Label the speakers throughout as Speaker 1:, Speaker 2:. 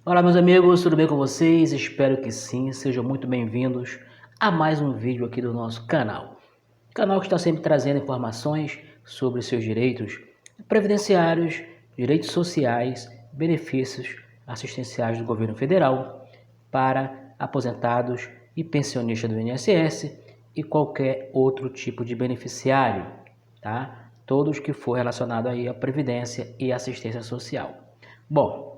Speaker 1: Olá meus amigos, tudo bem com vocês? Espero que sim, sejam muito bem-vindos a mais um vídeo aqui do nosso canal. Canal que está sempre trazendo informações sobre seus direitos previdenciários, direitos sociais, benefícios assistenciais do governo federal para aposentados e pensionistas do INSS e qualquer outro tipo de beneficiário, tá? Todos que for relacionado aí à previdência e assistência social. Bom,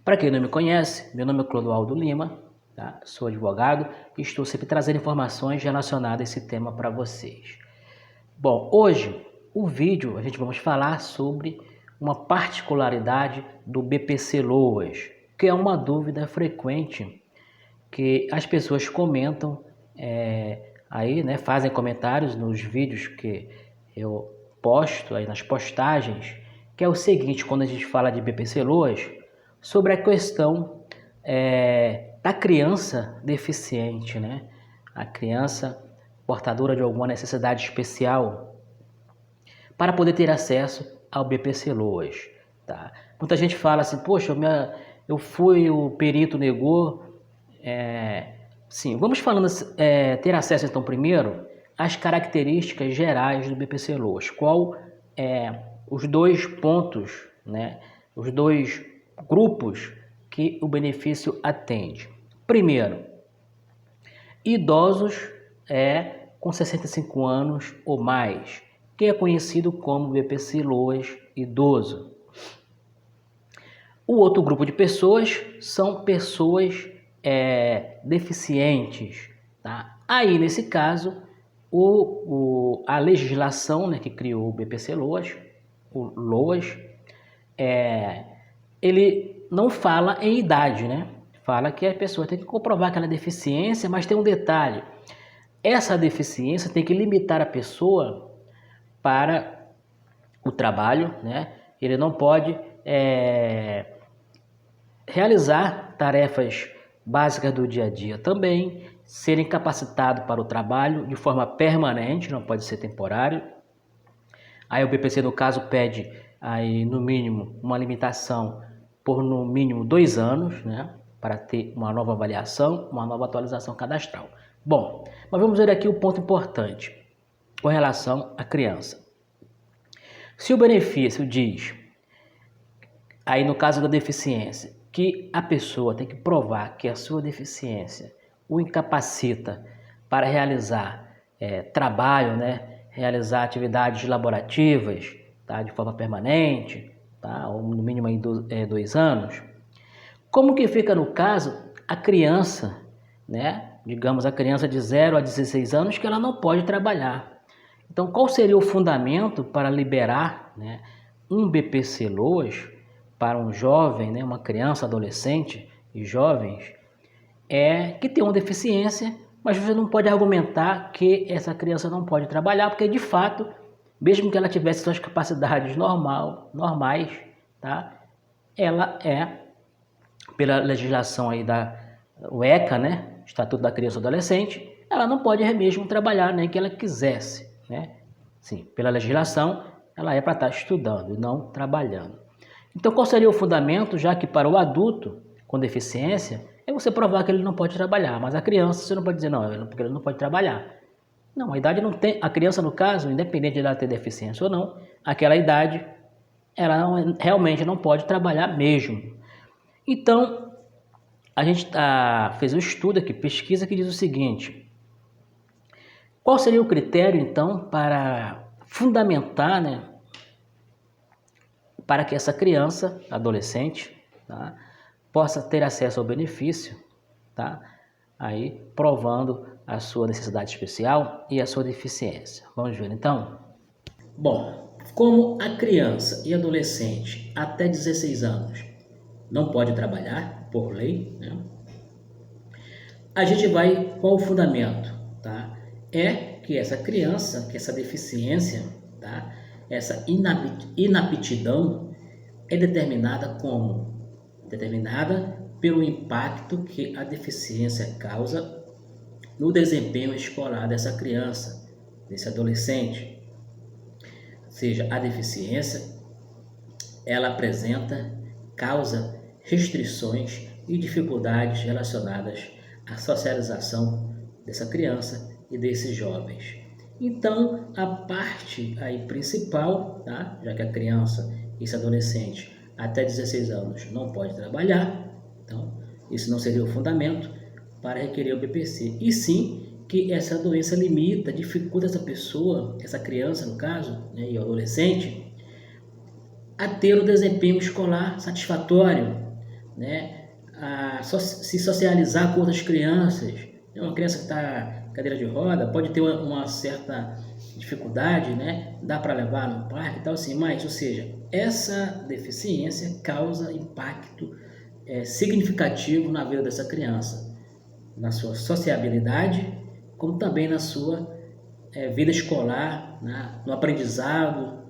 Speaker 1: para quem não me conhece, meu nome é Clodoaldo Lima, tá? Sou advogado e estou sempre trazendo informações relacionadas a esse tema para vocês. Bom, hoje o vídeo a gente vamos falar sobre uma particularidade do BPC-Loas, que é uma dúvida frequente que as pessoas comentam aí, né, fazem comentários nos vídeos que eu posto aí nas postagens, que é o seguinte: quando a gente fala de BPC-Loas, sobre a questão da criança deficiente, né? A criança portadora de alguma necessidade especial para poder ter acesso ao BPC-Loas, tá? Muita gente fala assim, poxa, eu fui, o perito negou. Sim, vamos falando ter acesso então primeiro às características gerais do BPC-Loas. Qual os dois pontos, né? Os dois grupos que o benefício atende. Primeiro, idosos com 65 anos ou mais, que é conhecido como BPC-Loas idoso. O outro grupo de pessoas são pessoas deficientes, tá? Aí, nesse caso, a legislação, né, que criou o BPC-Loas, o LOAS, ele não fala em idade, né? Fala que a pessoa tem que comprovar aquela deficiência, mas tem um detalhe: essa deficiência tem que limitar a pessoa para o trabalho, né? Ele não pode realizar tarefas básicas do dia a dia também, ser incapacitado para o trabalho de forma permanente, não pode ser temporário. Aí o BPC, no caso, pede aí, no mínimo, uma limitação por no mínimo 2 anos, né, para ter uma nova avaliação, uma nova atualização cadastral. Bom, mas vamos ver aqui o ponto importante com relação à criança. Se o benefício diz, aí no caso da deficiência, que a pessoa tem que provar que a sua deficiência o incapacita para realizar trabalho, né, realizar atividades laborativas, tá, de forma permanente, tá, ou no mínimo aí 2 anos. Como que fica no caso a criança, né, digamos a criança de 0 a 16 anos, que ela não pode trabalhar? Então, qual seria o fundamento para liberar, né, um BPC-Loas para um jovem, né, uma criança, adolescente e jovens, que tem uma deficiência, mas você não pode argumentar que essa criança não pode trabalhar, porque de fato, mesmo que ela tivesse suas capacidades normais, tá, ela pela legislação aí o ECA, né, Estatuto da Criança e Adolescente, ela não pode mesmo trabalhar nem que ela quisesse, né? Sim, pela legislação, ela para estar estudando e não trabalhando. Então, qual seria o fundamento, já que para o adulto com deficiência, é você provar que ele não pode trabalhar, mas a criança você não pode dizer, não, porque ele não pode trabalhar. Não, a idade não tem, a criança no caso, independente de ela ter deficiência ou não, aquela idade, ela realmente não pode trabalhar mesmo. Então, a gente fez um estudo aqui, pesquisa, que diz o seguinte: qual seria o critério, então, para fundamentar, né, para que essa criança, adolescente, tá, possa ter acesso ao benefício, tá, aí provando a sua necessidade especial e a sua deficiência. Vamos ver então? Bom, como a criança e adolescente até 16 anos não pode trabalhar por lei, né, a gente vai, qual o fundamento, tá? É que essa criança, que essa deficiência, tá? Essa inaptidão é determinada como? Determinada pelo impacto que a deficiência causa no desempenho escolar dessa criança, desse adolescente. Ou seja, a deficiência, ela causa restrições e dificuldades relacionadas à socialização dessa criança e desses jovens. Então, a parte aí principal, tá? Já que a criança e esse adolescente até 16 anos não pode trabalhar, então isso não seria o fundamento para requerer o BPC. E sim que essa doença limita, dificulta essa pessoa, essa criança no caso, né, e o adolescente, a ter o desempenho escolar satisfatório, né, a se socializar com outras crianças. Uma criança que está em cadeira de roda pode ter uma certa dificuldade, né, dá para levar no parque e tal assim, mas, ou seja, essa deficiência causa impacto significativo na vida dessa criança, na sua sociabilidade, como também na sua vida escolar, né, no aprendizado,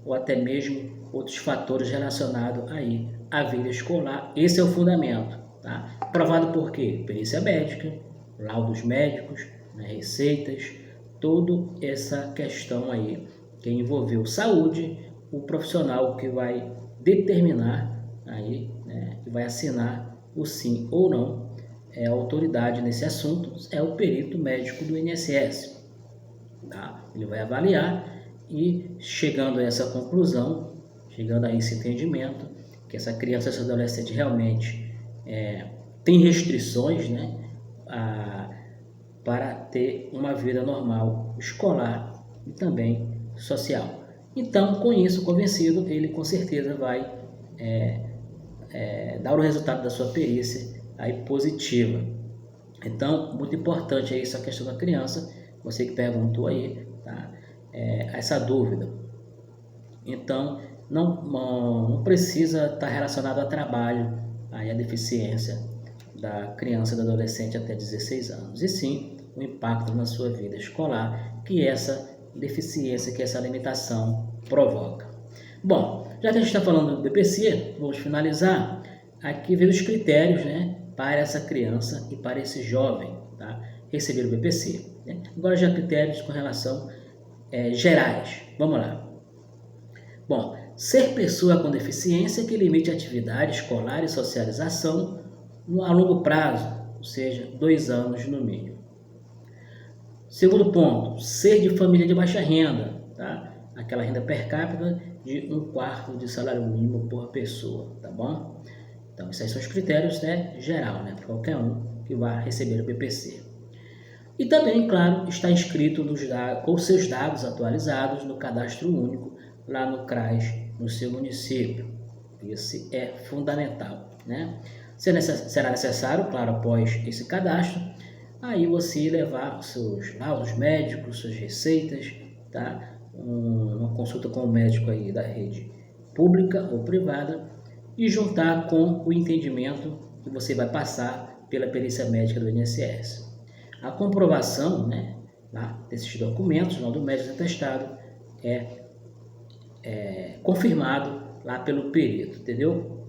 Speaker 1: ou até mesmo outros fatores relacionados aí à vida escolar. Esse é o fundamento, tá? Provado por quê? Perícia médica, laudos médicos, né, receitas, toda essa questão aí que envolveu saúde, o profissional que vai determinar aí, né, que vai assinar o sim ou não, a autoridade nesse assunto é o perito médico do INSS, tá? Ele vai avaliar e, chegando a essa conclusão, chegando a esse entendimento, que essa criança, esse adolescente realmente tem restrições, né, para ter uma vida normal, escolar e também social. Então, com isso convencido, ele com certeza vai dar o resultado da sua perícia aí positiva. Então, muito importante aí essa questão da criança, você que perguntou aí, tá? Essa dúvida. Então, não precisa estar relacionado a trabalho, aí a deficiência da criança e do adolescente até 16 anos, e sim o impacto na sua vida escolar que essa deficiência, que essa limitação provoca. Bom, já que a gente está falando do BPC, vamos finalizar aqui vendo os critérios, né, para essa criança e para esse jovem, tá, receber o BPC. Né? Agora já critérios com relação gerais. Vamos lá. Bom, ser pessoa com deficiência que limite a atividade escolar e socialização a longo prazo, ou seja, 2 anos no mínimo. Segundo ponto, ser de família de baixa renda, tá? Aquela renda per capita de 1/4 de salário mínimo por pessoa, tá bom? Então, esses são os critérios, né, geral, né, para qualquer um que vá receber o BPC. E também, claro, está inscrito com seus dados atualizados no cadastro único, lá no CRAS, no seu município. Esse é fundamental, né? Será necessário, claro, após esse cadastro, aí você levar os seus laudos médicos, suas receitas, tá? Uma consulta com o médico aí da rede pública ou privada e juntar com o entendimento que você vai passar pela perícia médica do INSS. A comprovação, né, lá desses documentos, o laudo médico atestado, é confirmado lá pelo perito, entendeu?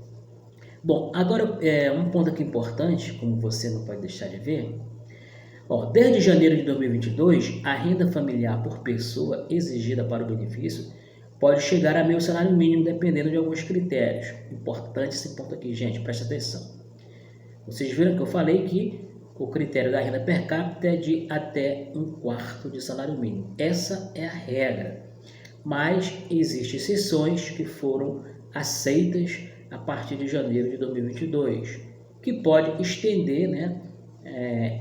Speaker 1: Bom, agora um ponto aqui importante, como você não pode deixar de ver, desde janeiro de 2022, a renda familiar por pessoa exigida para o benefício pode chegar a meio salário mínimo, dependendo de alguns critérios. Importante esse ponto aqui, gente, preste atenção. Vocês viram que eu falei que o critério da renda per capita é de até 1/4 de salário mínimo. Essa é a regra. Mas existem exceções que foram aceitas a partir de janeiro de 2022, que pode estender, né,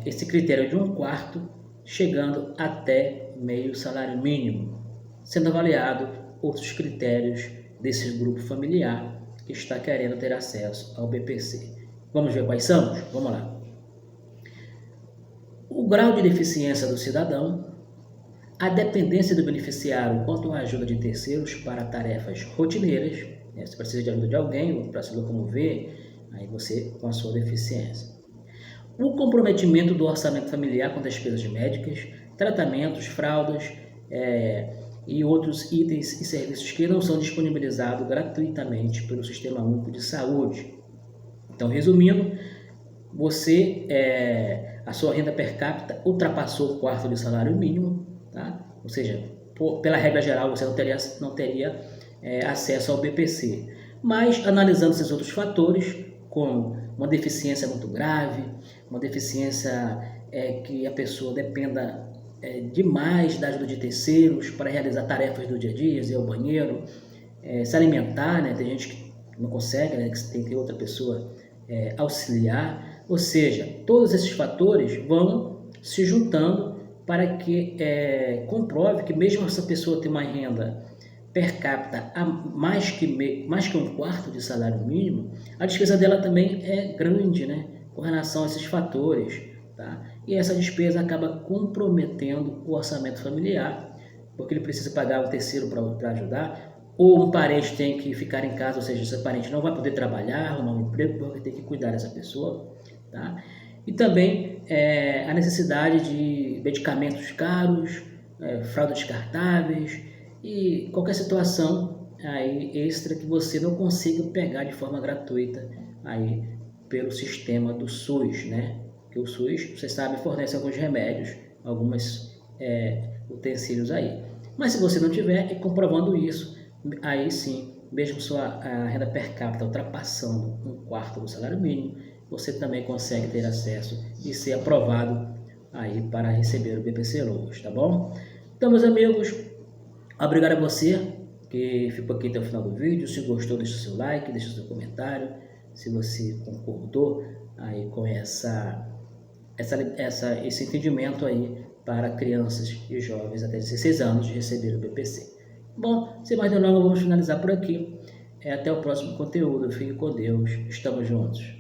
Speaker 1: esse critério de 1/4, chegando até meio salário mínimo, sendo avaliado outros critérios desse grupo familiar que está querendo ter acesso ao BPC. Vamos ver quais são? Vamos lá. O grau de deficiência do cidadão, a dependência do beneficiário quanto à ajuda de terceiros para tarefas rotineiras, né? Você precisa de ajuda de alguém para se locomover, aí você com a sua deficiência. O comprometimento do orçamento familiar com despesas médicas, tratamentos, fraldas e outros itens e serviços que não são disponibilizados gratuitamente pelo Sistema Único de Saúde. Então, resumindo, a sua renda per capita ultrapassou o 1/4 de salário mínimo, tá? Ou seja, pela regra geral, você não teria acesso ao BPC. Mas, analisando esses outros fatores, como uma deficiência muito grave, uma deficiência que a pessoa dependa demais da ajuda de terceiros para realizar tarefas do dia a dia, ir ao banheiro, se alimentar, né? Tem gente que não consegue, né? Que tem que ter outra pessoa auxiliar. Ou seja, todos esses fatores vão se juntando para que comprove que mesmo essa pessoa ter uma renda per capita a mais que um quarto de salário mínimo, a despesa dela também é grande, né? Com relação a esses fatores, tá? E essa despesa acaba comprometendo o orçamento familiar, porque ele precisa pagar um terceiro para ajudar, ou um parente tem que ficar em casa, ou seja, esse parente não vai poder trabalhar, arrumar um emprego, porque tem que cuidar dessa pessoa, tá? E também a necessidade de medicamentos caros, fraldas descartáveis e qualquer situação aí extra que você não consiga pegar de forma gratuita aí pelo sistema do SUS, né? Que o SUS, você sabe, fornece alguns remédios, alguns utensílios aí. Mas se você não tiver, e comprovando isso, aí sim, mesmo sua renda per capita ultrapassando um quarto do salário mínimo, você também consegue ter acesso e ser aprovado aí para receber o BPC Loas, tá bom? Então, meus amigos, obrigado a você que ficou aqui até o final do vídeo. Se gostou, deixa o seu like, deixa o seu comentário. Se você concordou aí com esse entendimento aí para crianças e jovens até 16 anos de receber o BPC. Bom, sem mais delongas, vamos finalizar por aqui. Até o próximo conteúdo. Fique com Deus. Estamos juntos.